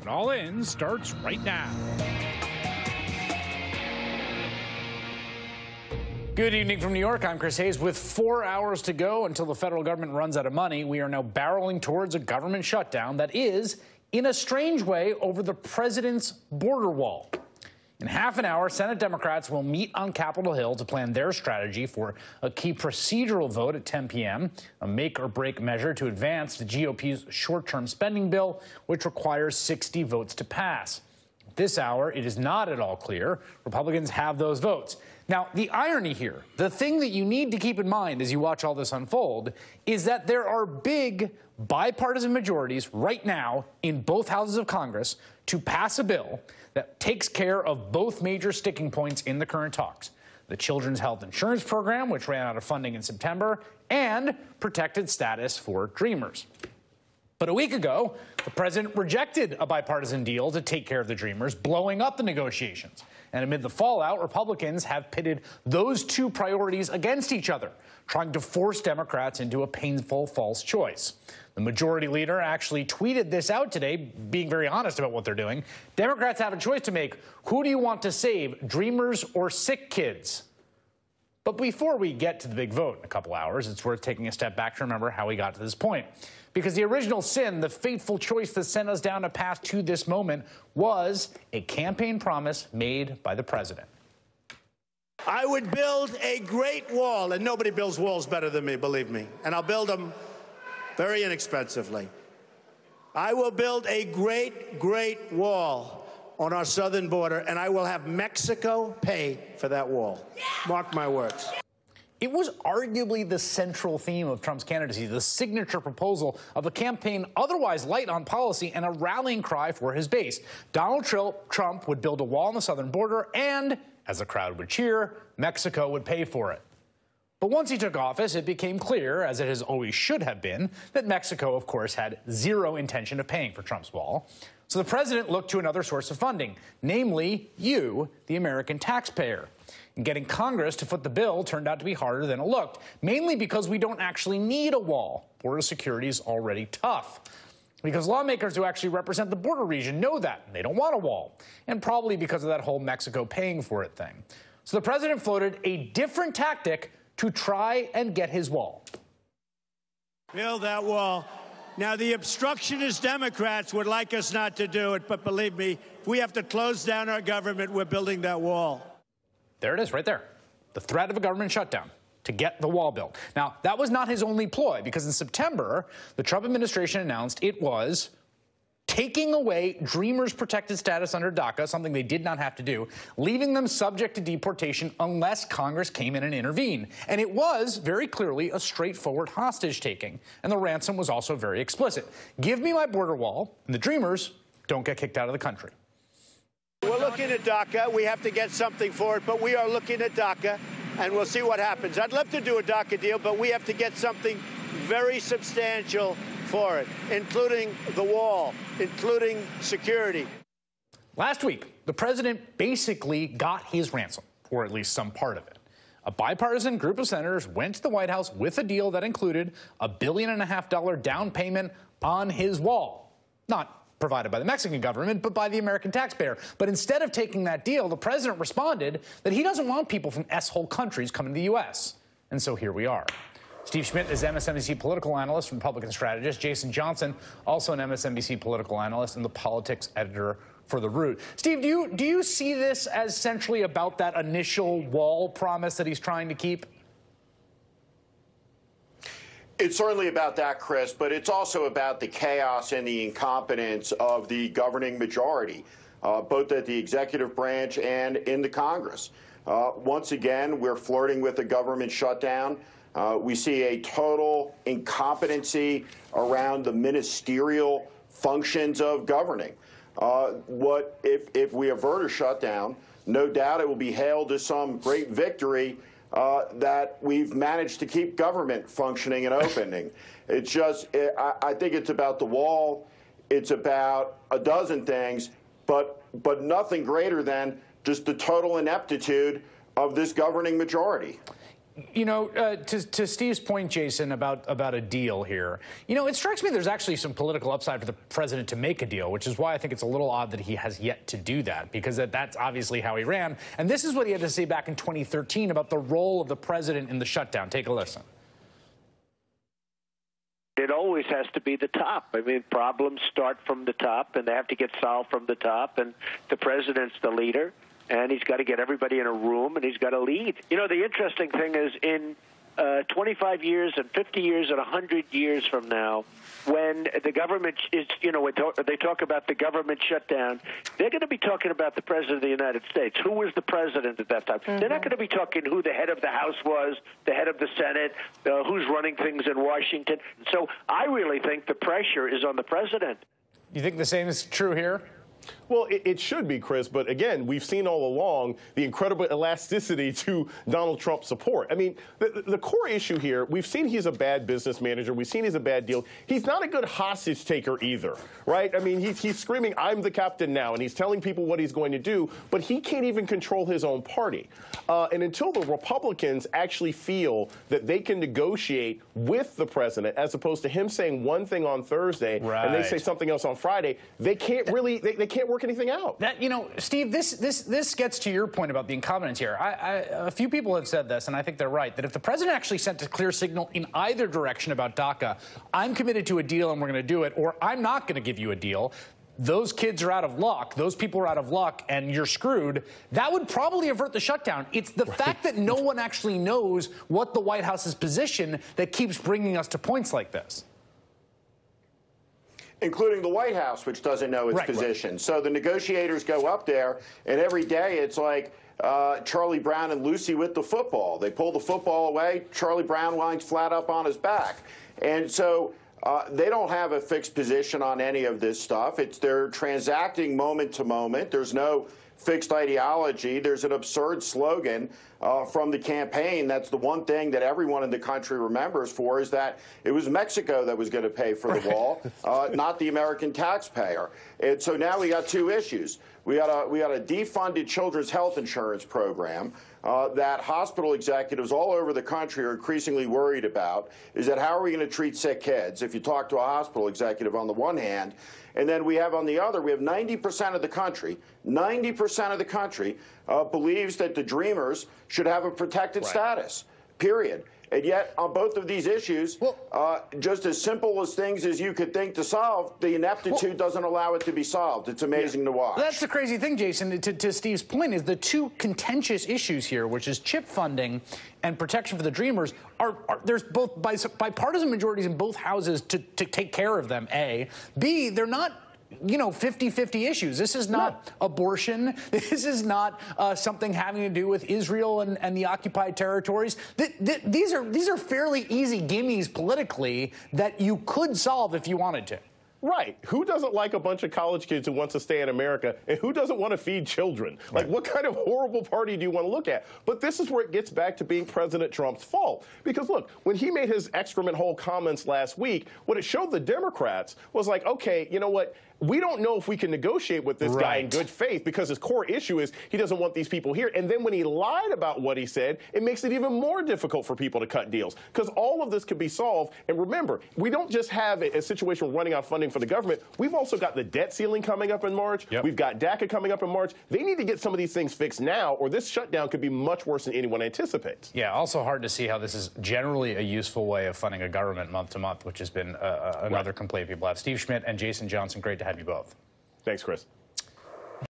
And All In starts right now. Good evening from New York. I'm Chris Hayes. With 4 hours to go until the federal government runs out of money, we are now barreling towards a government shutdown that is, in a strange way, over the president's border wall. In half an hour, Senate Democrats will meet on Capitol Hill to plan their strategy for a key procedural vote at 10 p.m., a make-or-break measure to advance the GOP's short-term spending bill, which requires 60 votes to pass. At this hour, it is not at all clear Republicans have those votes. Now, the irony here, the thing that you need to keep in mind as you watch all this unfold, is that there are big bipartisan majorities right now in both houses of Congress to pass a bill that takes care of both major sticking points in the current talks: the Children's Health Insurance Program, which ran out of funding in September, and protected status for Dreamers. But a week ago, the president rejected a bipartisan deal to take care of the Dreamers, blowing up the negotiations. And amid the fallout, Republicans have pitted those two priorities against each other, trying to force Democrats into a painful false choice. The majority leader actually tweeted this out today, being very honest about what they're doing. Democrats have a choice to make. Who do you want to save, Dreamers or sick kids? But before we get to the big vote in a couple hours, it's worth taking a step back to remember how we got to this point. Because the original sin, the fateful choice that sent us down a path to this moment, was a campaign promise made by the president. I would build a great wall, and nobody builds walls better than me, believe me. And I'll build them very inexpensively. I will build a great, great wall on our southern border, and I will have Mexico pay for that wall. Mark my words. It was arguably the central theme of Trump's candidacy, the signature proposal of a campaign otherwise light on policy and a rallying cry for his base. Donald Trump would build a wall on the southern border and, as the crowd would cheer, Mexico would pay for it. But once he took office, it became clear, as it has always should have been, that Mexico, of course, had zero intention of paying for Trump's wall. So the president looked to another source of funding, namely you, the American taxpayer. And getting Congress to foot the bill turned out to be harder than it looked, mainly because we don't actually need a wall. Border security is already tough. Because lawmakers who actually represent the border region know that, and they don't want a wall. And probably because of that whole Mexico paying for it thing. So the president floated a different tactic to try and get his wall. Build that wall. Now, the obstructionist Democrats would like us not to do it, but believe me, if we have to close down our government, we're building that wall. There it is, right there. The threat of a government shutdown to get the wall built. Now, that was not his only ploy, because in September, the Trump administration announced it was taking away Dreamers' protected status under DACA, something they did not have to do, leaving them subject to deportation unless Congress came in and intervened. And it was very clearly a straightforward hostage-taking. And the ransom was also very explicit. Give me my border wall, and the Dreamers don't get kicked out of the country. We're looking at DACA. We have to get something for it, but we are looking at DACA, and we'll see what happens. I'd love to do a DACA deal, but we have to get something very substantial for it, including the wall, including security. Last week, the president basically got his ransom, or at least some part of it. A bipartisan group of senators went to the White House with a deal that included a $1.5 billion down payment on his wall. Not provided by the Mexican government, but by the American taxpayer. But instead of taking that deal, the president responded that he doesn't want people from S-hole countries coming to the U.S. And so here we are. Steve Schmidt is MSNBC political analyst, Republican strategist. Jason Johnson, also an MSNBC political analyst and the politics editor for The Root. Steve, do you see this as essentially about that initial wall promise that he's trying to keep? It's certainly about that, Chris, but it's also about the chaos and the incompetence of the governing majority, both at the executive branch and in the Congress. Once again, we're flirting with a government shutdown. We see a total incompetency around the ministerial functions of governing. If we avert a shutdown, no doubt it will be hailed as some great victory that we've managed to keep government functioning and opening. It's just, I think it's about the wall. It's about a dozen things, but nothing greater than just the total ineptitude of this governing majority. You know, to Steve's point, Jason, about a deal here, you know, it strikes me there's actually some political upside for the president to make a deal, which is why I think it's a little odd that he has yet to do that, because that's obviously how he ran. And this is what he had to say back in 2013 about the role of the president in the shutdown. Take a listen. It always has to be the top. I mean, problems start from the top, and they have to get solved from the top, and the president's the leader. And he's got to get everybody in a room, and he's got to lead. You know, the interesting thing is in 25 years and 50 years and 100 years from now, when the government is, you know, they talk about the government shutdown, they're going to be talking about the president of the United States. Who was the president at that time? Mm-hmm. They're not going to be talking who the head of the House was, the head of the Senate, who's running things in Washington. So I really think the pressure is on the president. You think the same is true here? Well, it should be, Chris, but again, we've seen all along the incredible elasticity to Donald Trump's support. I mean, the core issue here, we've seen he's a bad business manager. We've seen he's a bad deal. He's not a good hostage taker either, right? I mean, he's screaming, I'm the captain now, and he's telling people what he's going to do, but he can't even control his own party. And until the Republicans actually feel that they can negotiate with the president, as opposed to him saying one thing on Thursday and they say something else on Friday, they can't really, they can't work anything out. That, you know, Steve, this gets to your point about the incompetence here. A few people have said this, and I think they're right, that if the president actually sent a clear signal in either direction about DACA, I'm committed to a deal and we're going to do it, or I'm not going to give you a deal, those kids are out of luck, those people are out of luck, and you're screwed, that would probably avert the shutdown. It's the fact that no one actually knows what the White House's position that keeps bringing us to points like this. Including the White House, which doesn't know its position. So the negotiators go up there, and every day it's like Charlie Brown and Lucy with the football. They pull the football away, Charlie Brown winds flat up on his back. And so they don't have a fixed position on any of this stuff. They're transacting moment to moment. There's no fixed ideology. There's an absurd slogan from the campaign. That's the one thing that everyone in the country remembers for, is that it was Mexico that was going to pay for the wall, not the American taxpayer. And so now we got two issues. We got a defunded children's health insurance program that hospital executives all over the country are increasingly worried about, is that how are we going to treat sick kids? If you talk to a hospital executive on the one hand, and then we have on the other, we have 90% of the country, 90% of the country believes that the Dreamers should have a protected status, period. And yet, on both of these issues, just as simple as things as you could think to solve, the ineptitude doesn't allow it to be solved. It's amazing to watch. That's the crazy thing, Jason, to Steve's point, is the two contentious issues here, which is chip funding and protection for the Dreamers, there's both bipartisan majorities in both houses to take care of them, A. B, they're not, you know, 50-50 issues. This is not abortion. This is not something having to do with Israel and the occupied territories. These are fairly easy gimmies politically that you could solve if you wanted to. Right. Who doesn't like a bunch of college kids who want to stay in America, and who doesn't want to feed children? Like, what kind of horrible party do you want to look at? But this is where it gets back to being President Trump's fault. Because, look, when he made his excrement hole comments last week, what it showed the Democrats was like, okay, you know what? We don't know if we can negotiate with this guy in good faith, because his core issue is he doesn't want these people here. And then when he lied about what he said, it makes it even more difficult for people to cut deals, because all of this could be solved. And remember, we don't just have a situation of running out of funding for the government. We've also got the debt ceiling coming up in March. We've got DACA coming up in March. They need to get some of these things fixed now, or this shutdown could be much worse than anyone anticipates. Yeah, also hard to see how this is generally a useful way of funding a government month to month, which has been another complaint people have. Steve Schmidt and Jason Johnson, great to have you both. Thanks, Chris.